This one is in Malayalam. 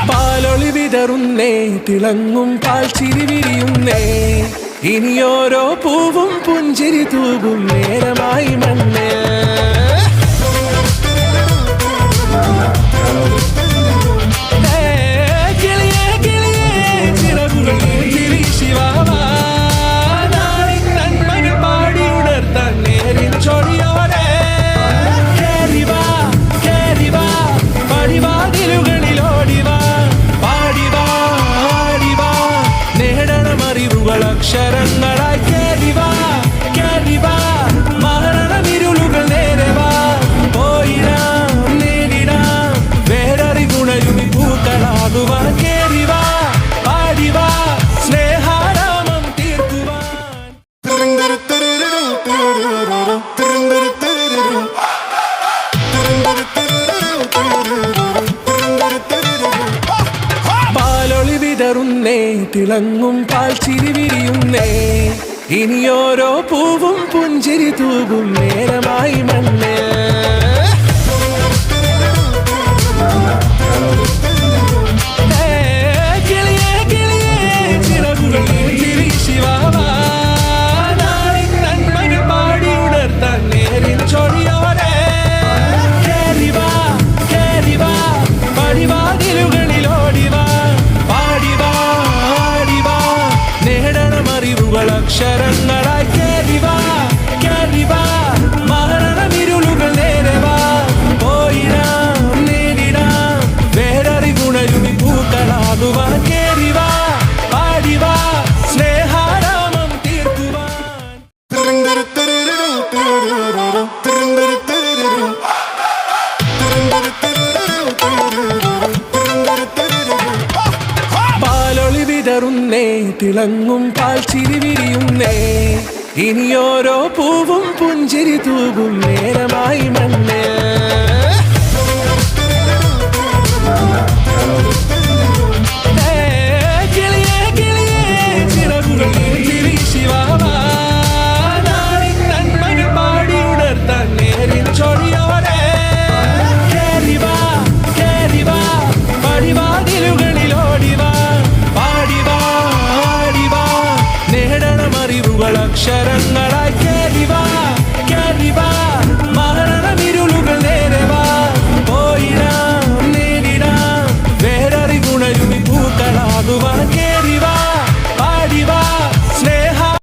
പാലൊളി വിതറുന്നേ, തിളങ്ങും പാൽ ചിരി വിരിയുന്നേ, ഇനിയോരോ പൂവും പുഞ്ചിരി തൂകും നേരമായി മണ്ണേ. അക്ഷരങ്ങളായി കേറിവാ കേറിവാ, മരണമിരുളുകൾ നേരവാ, പോയിടാം നേരിടാം, വേററിവുണരുമി പൂക്കളാകുവാൻ കേറിവാ പാടിവാ, സ്നേഹാരാമം തീർക്കുവാൻ. പാലൊളി വിതറുന്നേ, തിളങ്ങും പാൽ ചിരി വിരിയുന്നേ, ഇനിയോരോ പൂവും പുഞ്ചിരി തൂകും നേരമായി മണ്ണേ. അക്ഷരങ്ങളായി കേറിവാ കേറിവാ, മരണമിരുളുകൾ നേരവാ, പോയിടാം നേരിടാം, വേററിവുണരുമി പൂക്കളാകുവാൻ കേറിവാ പാടിവാ, സ്നേഹാരാമം തീർക്കുവാൻ. പാലൊളി വിതറുന്നേ, തിളങ്ങും പാൽ ചിരി വിരിയുന്നേ, ഇനിയോരോ പൂവും പുഞ്ചിരി തൂകും നേരമായി മണ്ണേ. അക്ഷരങ്ങൾ